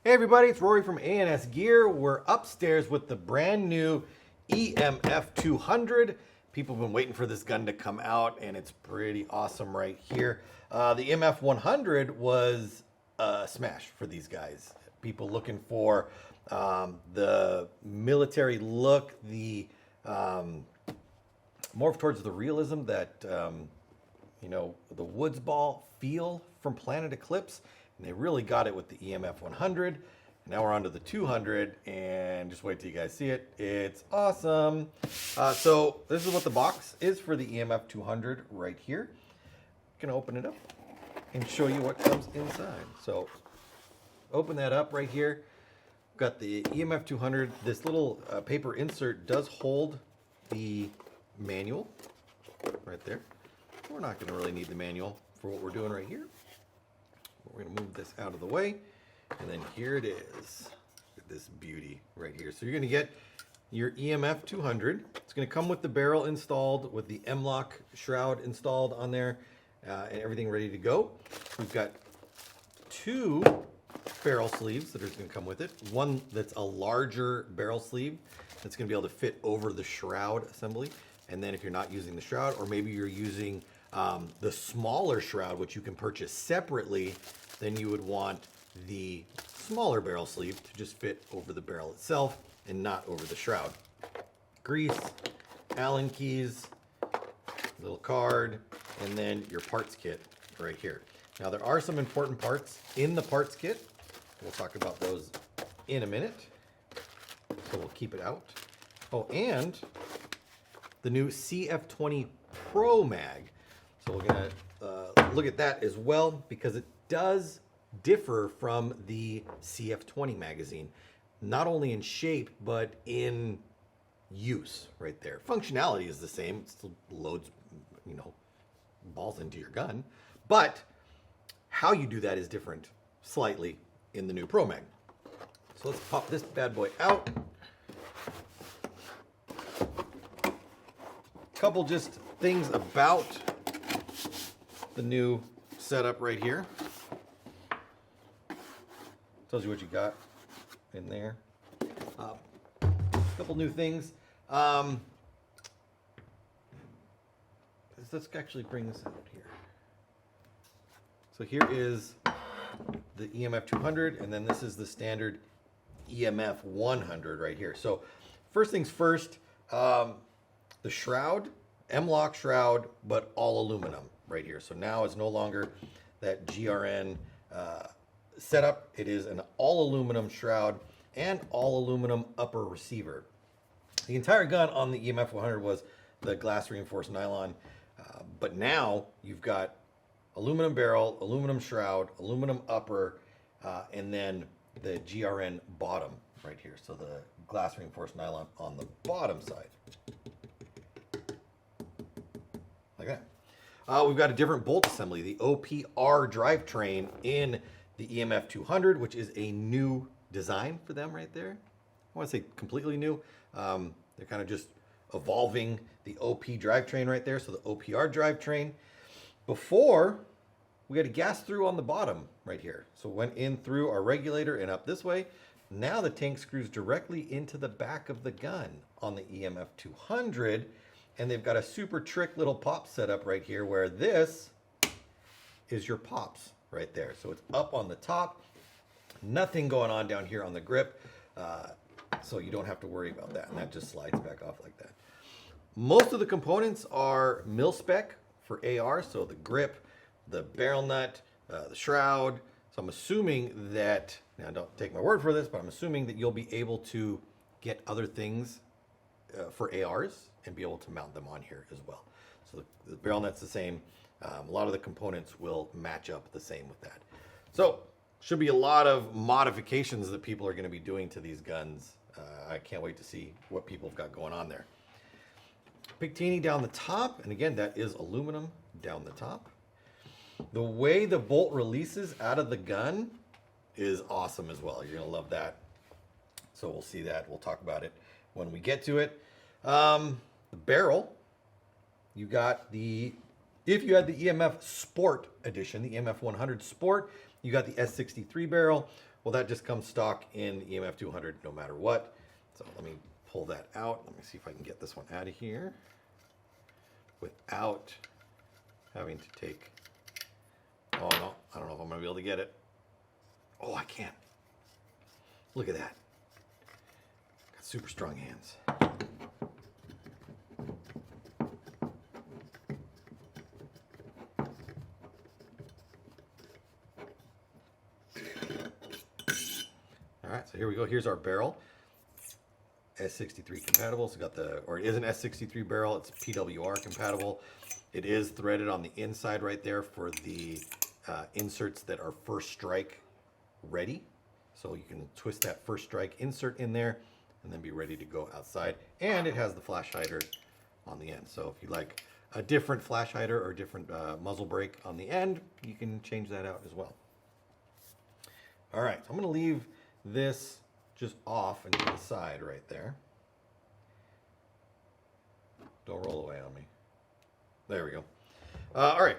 Hey everybody, it's Rory from ANSgear. We're upstairs with the brand new EMF 200. People have been waiting for this gun to come out and it's pretty awesome right here. The EMF 100 was a smash for these guys. People looking for the military look, the more towards the realism that, the woods ball feel from Planet Eclipse. And they really got it with the EMF 100. Now we're on to the 200, and just wait till you guys see it. It's awesome. So this is what the box is for the EMF 200 right here. Gonna open it up and show you what comes inside. So open that up right here. Got the EMF 200. This little paper insert does hold the manual right there. We're not gonna really need the manual for what we're doing right here. We're going to move this out of the way, and then here it is. Look at this beauty right here. So you're going to get your EMF 200. It's going to come with the barrel installed, with the M-lock shroud installed on there, and everything ready to go. We've got two barrel sleeves that are going to come with it. One that's a larger barrel sleeve that's going to be able to fit over the shroud assembly. And then if you're not using the shroud, or maybe you're using the smaller shroud, which you can purchase separately, then you would want the smaller barrel sleeve to just fit over the barrel itself and not over the shroud. Grease, Allen keys, little card, and then your parts kit right here. Now there are some important parts in the parts kit. We'll talk about those in a minute. So we'll keep it out. Oh, and the new CF20 Pro mag. So we're gonna look at that as well, because it does differ from the CF20 magazine, not only in shape, but in use right there. Functionality is the same. It still loads, balls into your gun, but how you do that is different slightly in the new Pro mag. So let's pop this bad boy out. Couple just things about the new setup right here. Tells you what you got in there. A couple new things. Let's actually bring this out here. So here is the EMF 200, and then this is the standard EMF 100 right here. So first things first, the shroud, M-lock shroud, but all aluminum right here. So now it's no longer that GRN setup. It is an all aluminum shroud and all aluminum upper receiver. The entire gun on the EMF 100 was the glass reinforced nylon, but now you've got aluminum barrel, aluminum shroud, aluminum upper, and then the GRN bottom right here. So the glass reinforced nylon on the bottom side. Like that. We've got a different bolt assembly, the OPR drivetrain in the EMF 200, which is a new design for them right there. I want to say completely new. They're kind of just evolving the OP drivetrain right there, so the OPR drivetrain. Before, we had a gas through on the bottom right here. So it went in through our regulator and up this way. Now the tank screws directly into the back of the gun on the EMF 200. And they've got a super trick little pop setup right here, where this is your pops right there. So it's up on the top, nothing going on down here on the grip. So you don't have to worry about that. And that just slides back off like that. Most of the components are mil-spec for AR. So the grip, the barrel nut, the shroud. So I'm assuming that, now don't take my word for this, but I'm assuming that you'll be able to get other things for ARs and be able to mount them on here as well. So the barrel nut's the same. A lot of the components will match up the same with that. So should be a lot of modifications that people are going to be doing to these guns. I can't wait to see what people have got going on there. Picatinny down the top, and again, that is aluminum down the top. The way the bolt releases out of the gun is awesome as well. You're going to love that. So we'll see that. We'll talk about it when we get to it. The barrel, you got the, if you had the EMF Sport edition, the EMF 100 Sport, you got the S63 barrel, Well, that just comes stock in the EMF 200 no matter what. So let me pull that out. Let me see if I can get this one out of here without having to take, oh no, I don't know if I'm gonna be able to get it. Oh, I can. Look at that. Got super strong hands. All right, so here we go. Here's our barrel. S63 compatible. So got the, or it is an S63 barrel. It's PWR compatible. It is threaded on the inside right there for the inserts that are first strike ready. So you can twist that first strike insert in there and then be ready to go outside. And it has the flash hider on the end. So if you like a different flash hider or different muzzle brake on the end, you can change that out as well. All right, so I'm gonna leave this just off and to the side right there. Don't roll away on me. There we go. All right,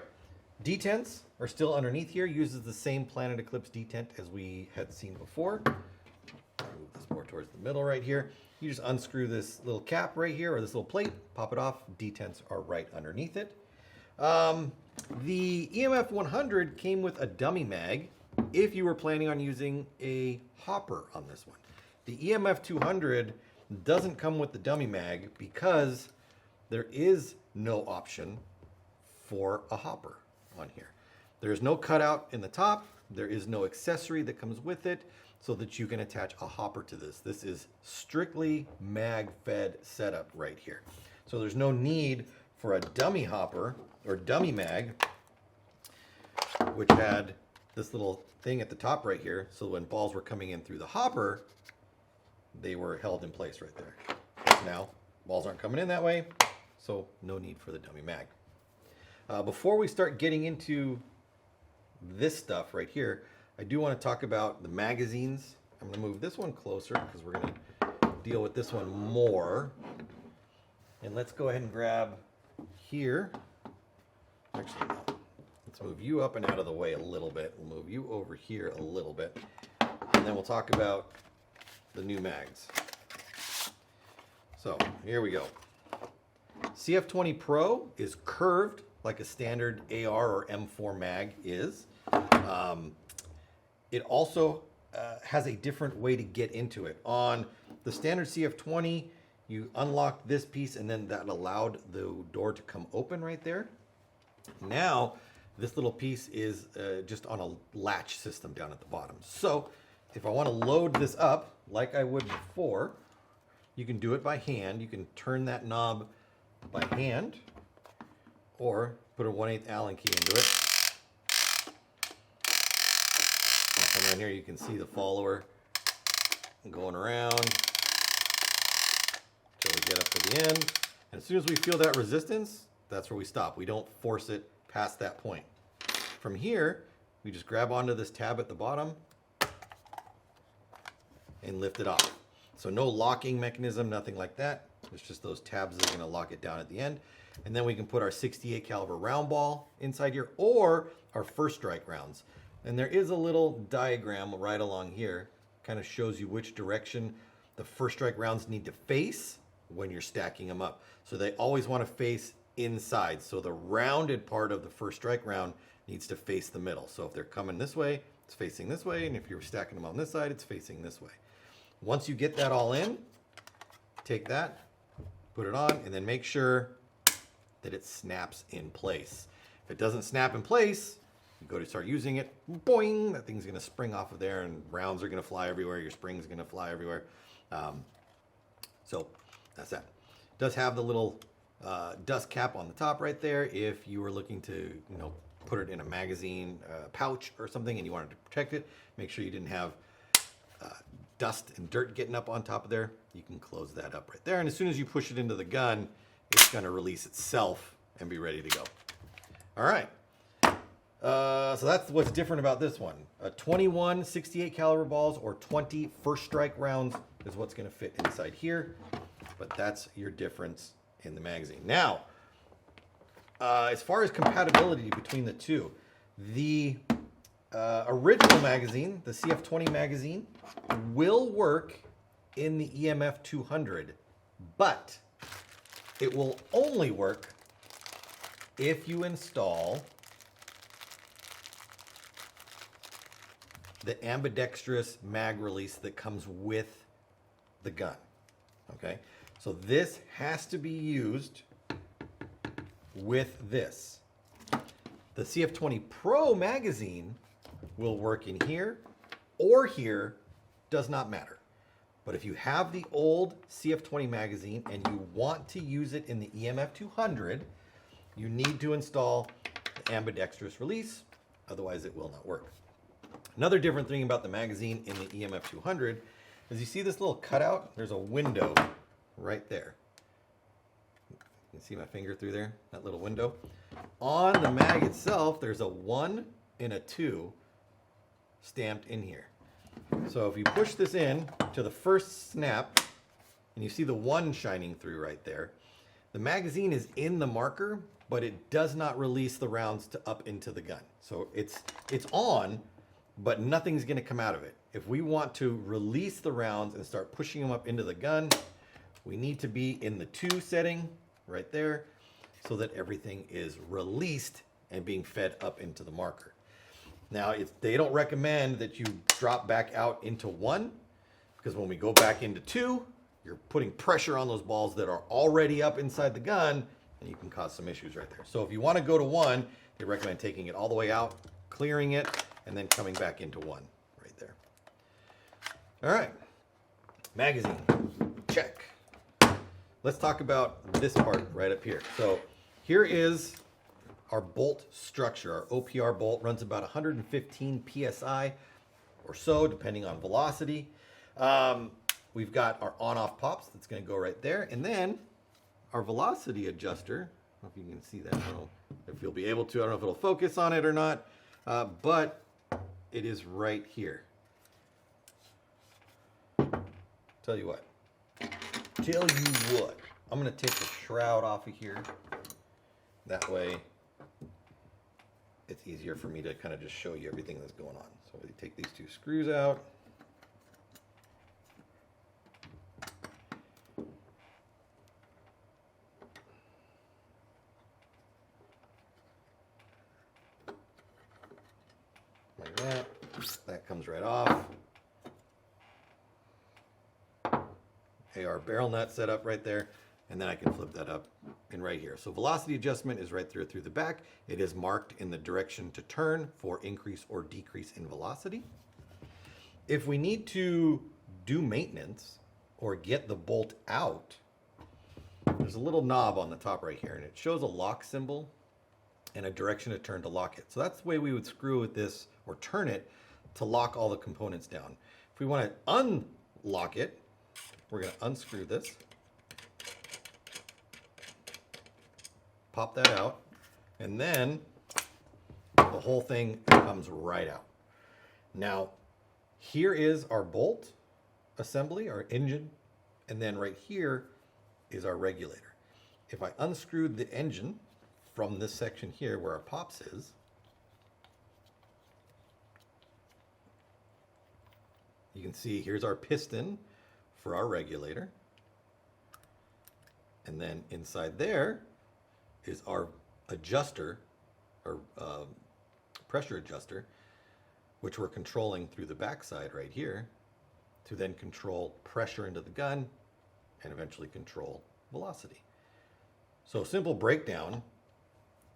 detents are still underneath here. Uses the same Planet Eclipse detent as we had seen before. Move this more towards the middle right here. You just unscrew this little cap right here, or this little plate, pop it off. Detents are right underneath it. The EMF 100 came with a dummy mag if you were planning on using a hopper on this one. The EMF 200 doesn't come with the dummy mag because there is no option for a hopper on here. There's no cutout in the top. There is no accessory that comes with it so that you can attach a hopper to this. This is strictly mag-fed setup right here. So there's no need for a dummy hopper or dummy mag, which had this little thing at the top right here. So when balls were coming in through the hopper, they were held in place right there. Now, balls aren't coming in that way, so no need for the dummy mag. Before we start getting into this stuff right here, I do want to talk about the magazines. I'm going to move this one closer because we're going to deal with this one more. And let's go ahead and grab here. Actually, no. Let's move you up and out of the way a little bit. We'll move you over here a little bit. And then we'll talk about the new mags. So here we go. CF20 Pro is curved like a standard AR or M4 mag is. It also has a different way to get into it. On the standard CF20, you unlock this piece and then that allowed the door to come open right there. Now, this little piece is just on a latch system down at the bottom. So if I want to load this up like I would before, you can do it by hand. You can turn that knob by hand or put a 1/8 Allen key into it. And then here you can see the follower going around until we get up to the end. And as soon as we feel that resistance, that's where we stop. We don't force it past that point. From here, we just grab onto this tab at the bottom and lift it off. So no locking mechanism, nothing like that. It's just those tabs that are gonna lock it down at the end. And then we can put our 68 caliber round ball inside here or our first strike rounds. And there is a little diagram right along here, kind of shows you which direction the first strike rounds need to face when you're stacking them up. So they always want to face inside. So the rounded part of the first strike round needs to face the middle. So if they're coming this way, it's facing this way. And if you're stacking them on this side, it's facing this way. Once you get that all in, take that, put it on, and then make sure that it snaps in place. If it doesn't snap in place, you go to start using it, boing, that thing's gonna spring off of there and rounds are gonna fly everywhere, your spring's gonna fly everywhere. So that's that. It does have the little dust cap on the top right there if you were looking to, put it in a magazine pouch or something and you wanted to protect it. Make sure you didn't have dust and dirt getting up on top of there. You can close that up right there. And as soon as you push it into the gun, it's gonna release itself and be ready to go. All right. So that's what's different about this one. 21 68 caliber balls or 20 first strike rounds is what's going to fit inside here. But that's your difference in the magazine. Now, as far as compatibility between the two, the original magazine, the CF20 magazine, will work in the EMF 200, but it will only work if you install the ambidextrous mag release that comes with the gun. Okay, so this has to be used with this. The CF20 Pro magazine will work in here or here, does not matter. But if you have the old CF20 magazine and you want to use it in the EMF 200, you need to install the ambidextrous release, otherwise it will not work. Another different thing about the magazine in the EMF 200 is you see this little cutout? There's a window right there. You can see my finger through there, that little window. On the mag itself, there's a 1 and a 2 stamped in here. So if you push this in to the first snap, and you see the 1 shining through right there, the magazine is in the marker, but it does not release the rounds to up into the gun. So it's on, but nothing's gonna come out of it. If we want to release the rounds and start pushing them up into the gun, we need to be in the 2 setting right there so that everything is released and being fed up into the marker. Now, they don't recommend that you drop back out into 1, because when we go back into 2, you're putting pressure on those balls that are already up inside the gun, and you can cause some issues right there. So if you want to go to 1, they recommend taking it all the way out, clearing it, and then coming back into 1 right there. All right, magazine, check. Let's talk about this part right up here. So here is our bolt structure. Our OPR bolt runs about 115 PSI or so, depending on velocity. We've got our on-off pops that's gonna go right there. And then our velocity adjuster, I don't know if you can see that. I don't know if you'll be able to. I don't know if it'll focus on it or not, but it is right here. Tell you what, I'm gonna take the shroud off of here. That way, it's easier for me to kind of just show you everything that's going on. So we take these 2 screws out. Like that. That comes right off. AR barrel nut set up right there. And then I can flip that up and right here. So velocity adjustment is right through the back. It is marked in the direction to turn for increase or decrease in velocity. If we need to do maintenance or get the bolt out, there's a little knob on the top right here, and it shows a lock symbol and a direction to turn to lock it. So that's the way we would screw with this or turn it to lock all the components down. If we want to unlock it, we're going to unscrew this. Pop that out, and then the whole thing comes right out. Now, here is our bolt assembly, our engine, and then right here is our regulator. If I unscrewed the engine from this section here where our pops is, you can see here's our piston for our regulator, and then inside there is our adjuster, or pressure adjuster, which we're controlling through the backside right here to then control pressure into the gun and eventually control velocity. So simple breakdown,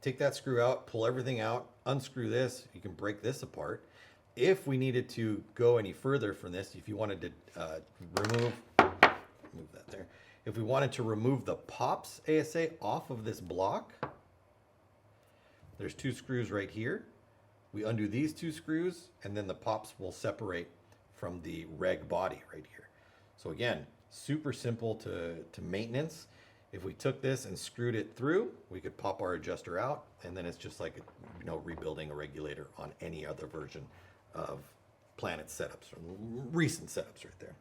take that screw out, pull everything out, unscrew this, you can break this apart. If we needed to go any further from this, if you wanted to remove that there, if we wanted to remove the pops ASA off of this block, there's 2 screws right here. We undo these 2 screws, and then the pops will separate from the reg body right here. So again, super simple to maintenance. If we took this and screwed it through, we could pop our adjuster out, and then it's just like rebuilding a regulator on any other version of Planet setups, or recent setups right there.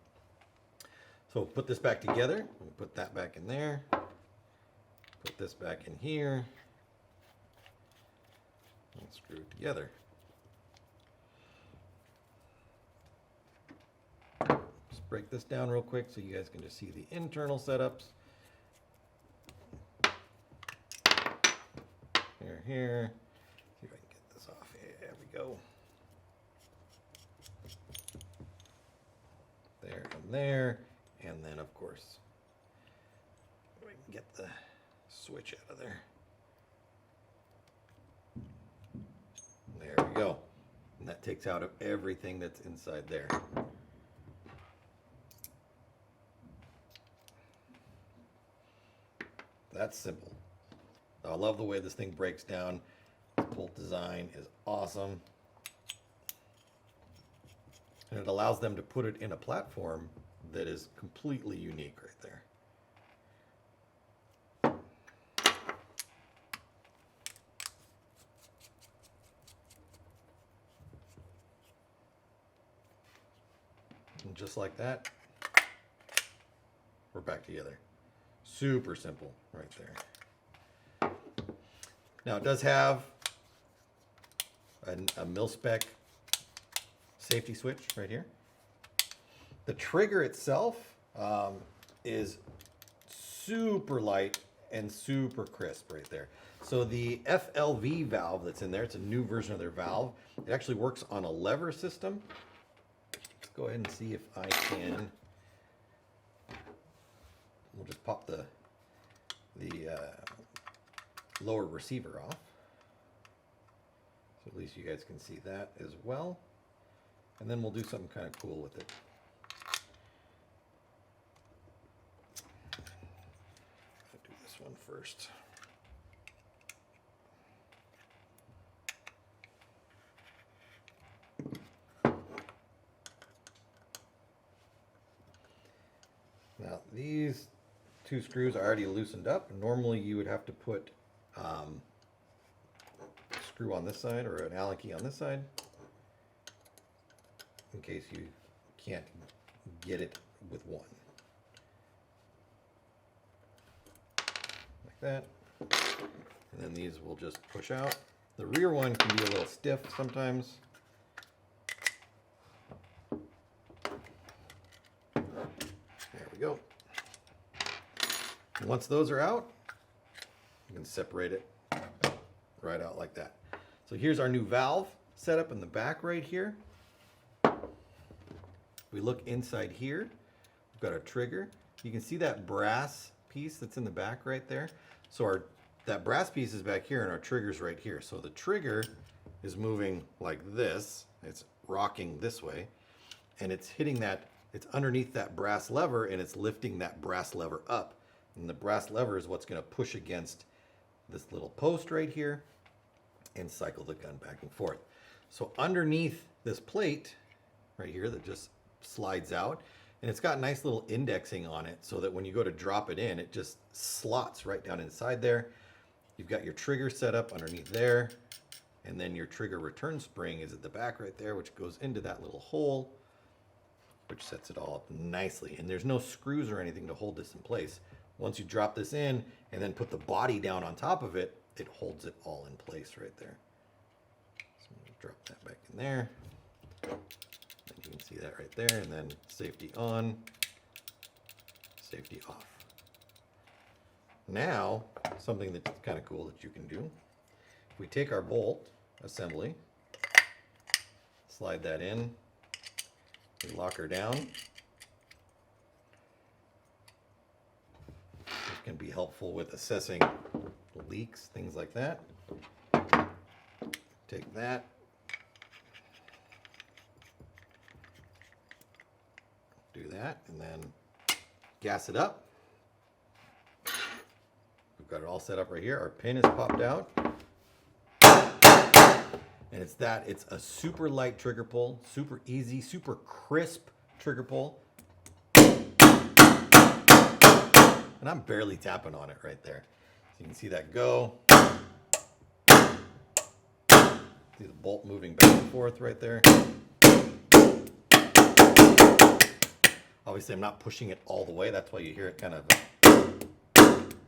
So put this back together, we'll put that back in there, put this back in here, and screw it together. break this down real quick so you guys can just see the internal setups. Here. See if I can get this off. There we go. There and there. And then, of course, we can get the switch out of there. There we go. And that takes out everything that's inside there. That's simple. I love the way this thing breaks down. The bolt design is awesome. And it allows them to put it in a platform that is completely unique right there. And just like that, we're back together. Super simple right there. Now it does have a mil-spec safety switch right here. The trigger itself is super light and super crisp right there. So the FLV valve that's in there, it's a new version of their valve. It actually works on a lever system. Let's go ahead and see if I can. We'll just pop the lower receiver off. So at least you guys can see that as well. And then we'll do something kind of cool with it. I'll do this one first. Now these two screws are already loosened up. Normally you would have to put a screw on this side or an Allen key on this side in case you can't get it with one. Like that. And then these will just push out. The rear one can be a little stiff sometimes. There we go. And once those are out, you can separate it right out like that. So here's our new valve setup in the back right here. We look inside here, we've got our trigger. You can see that brass piece that's in the back right there. So that brass piece is back here and our trigger's right here. So the trigger is moving like this. It's rocking this way and it's hitting that, it's underneath that brass lever and it's lifting that brass lever up. And the brass lever is what's going to push against this little post right here and cycle the gun back and forth. So underneath this plate right here that just slides out, and it's got nice little indexing on it so that when you go to drop it in, it just slots right down inside there. You've got your trigger set up underneath there, and then your trigger return spring is at the back right there, which goes into that little hole, which sets it all up nicely. And there's no screws or anything to hold this in place. Once you drop this in and then put the body down on top of it, it holds it all in place right there. So I'm gonna drop that back in there. And you can see that right there, and then safety on, safety off. Now, something that's kind of cool that you can do, if we take our bolt assembly, slide that in, we lock her down. This can be helpful with assessing leaks, things like that. Take that. Do that, and then gas it up. We've got it all set up right here. Our pin is popped out. And it's a super light trigger pull, super easy, super crisp trigger pull. And I'm barely tapping on it right there. So you can see that go. See the bolt moving back and forth right there. Obviously I'm not pushing it all the way. That's why you hear it kind of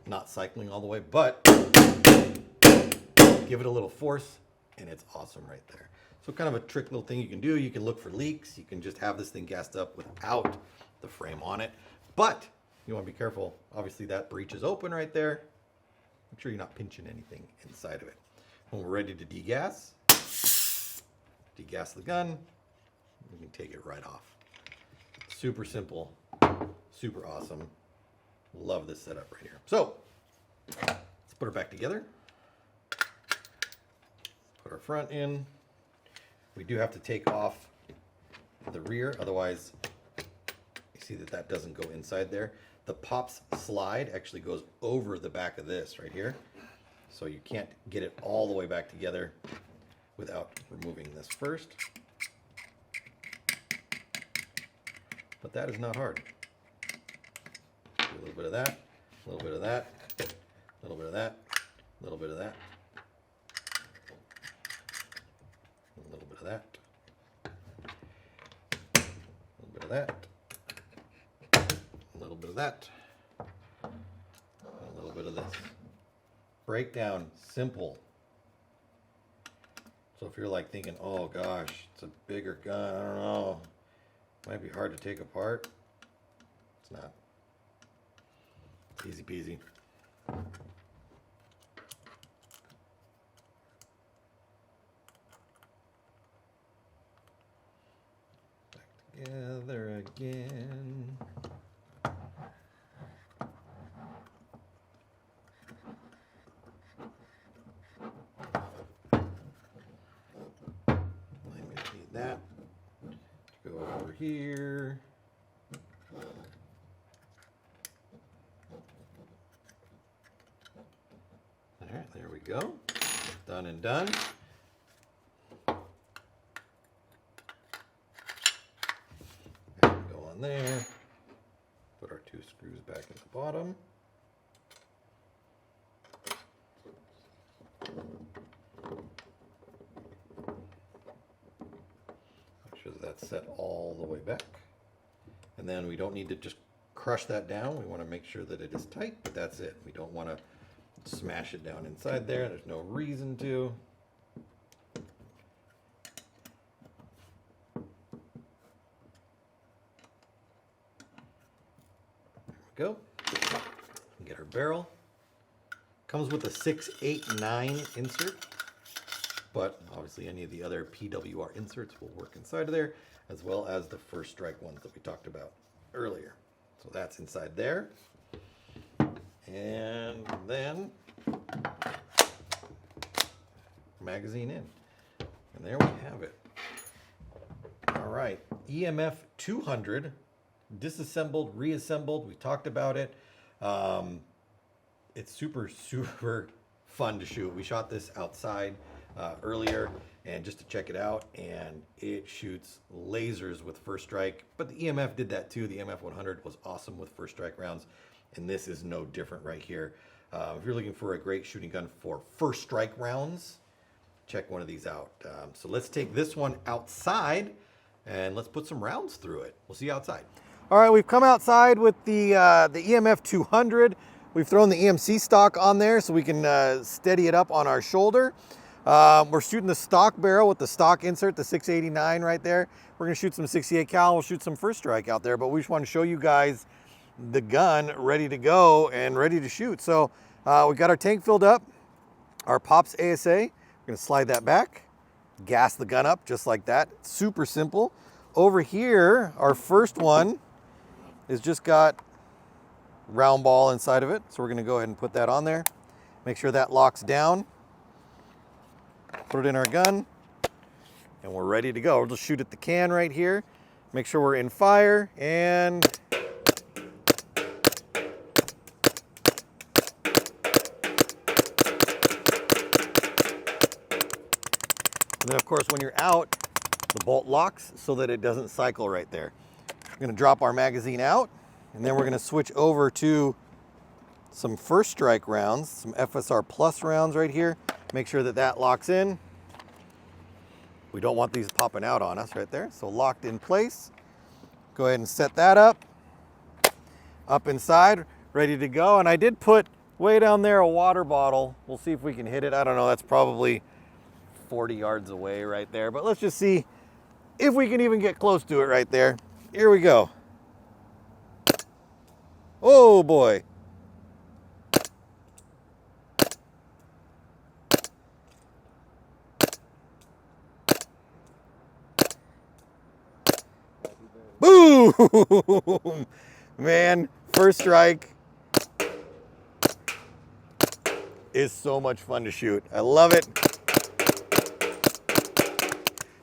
not cycling all the way, but give it a little force and it's awesome right there. So kind of a trick little thing you can do. You can look for leaks. You can just have this thing gassed up without the frame on it. But you want to be careful. Obviously that breech is open right there. Make sure you're not pinching anything inside of it. When we're ready to degas the gun, you can take it right off. Super simple, super awesome. Love this setup right here. So let's put her back together. Put our front in. We do have to take off the rear, otherwise you see that doesn't go inside there. The pops slide actually goes over the back of this right here. So you can't get it all the way back together without removing this first. But that is not hard. Do a little bit of that, a little bit of that, a little bit of that, a little bit of that, a little bit of that, a little bit of that, a little bit of that, a little bit of this. Breakdown, simple. So if you're like thinking, oh gosh, it's a bigger gun, I don't know, might be hard to take apart. It's not. Easy peasy. Back together again. That go over here. All right, there we go. Done and done. Go on there. Put our 2 screws back in the bottom. That's set all the way back. And then we don't need to just crush that down. We want to make sure that it is tight, but that's it. We don't want to smash it down inside there. There's no reason to. There we go. Get our barrel. Comes with a 6, 8, 9 insert. But obviously any of the other PWR inserts will work inside of there, as well as the first strike ones that we talked about earlier. So that's inside there. And then magazine in. And there we have it. All right, EMF 200, disassembled, reassembled. We talked about it. It's super, super fun to shoot. We shot this outside earlier and just to check it out, and it shoots lasers with first strike, but the EMF did that too. The EMF 100 was awesome with first strike rounds, and this is no different right here. If you're looking for a great shooting gun for first strike rounds, check one of these out. So let's take this one outside and let's put some rounds through it. We'll see you outside. All right, we've come outside with the EMF 200. We've thrown the EMC stock on there so we can steady it up on our shoulder. We're shooting the stock barrel with the stock insert, the 689 right there. We're gonna shoot some 68 cal, we'll shoot some first strike out there, but we just want to show you guys the gun ready to go and ready to shoot. So we got our tank filled up, our Pops ASA. We're gonna slide that back, gas the gun up just like that. Super simple. Over here, our first one is just got round ball inside of it. So we're gonna go ahead and put that on there. Make sure that locks down. Put it in our gun, and we're ready to go. We'll just shoot at the can right here. Make sure we're in fire, and then of course when you're out, the bolt locks so that it doesn't cycle right there. We're gonna drop our magazine out, and then we're gonna switch over to some first strike rounds, some FSR Plus rounds right here. Make sure that that locks in. We don't want these popping out on us right there. So locked in place. Go ahead and set that up inside, ready to go. And I did put way down there a water bottle. We'll see if we can hit it. I don't know, that's probably 40 yards away right there. But let's just see if we can even get close to it right there. Here we go. Oh boy. Boom! Man, first strike is so much fun to shoot. I love it.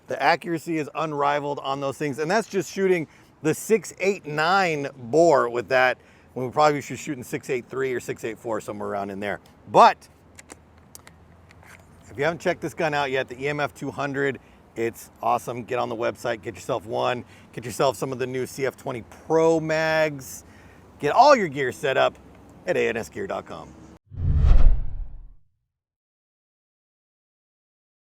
The accuracy is unrivaled on those things, and that's just shooting the 6.89 bore with that, when we probably should shoot in 6.83 or 6.84, somewhere around in there. But if you haven't checked this gun out yet, the EMF 200, it's awesome. Get on the website, get yourself one, get yourself some of the new CF20 Pro mags, get all your gear set up at ANSgear.com.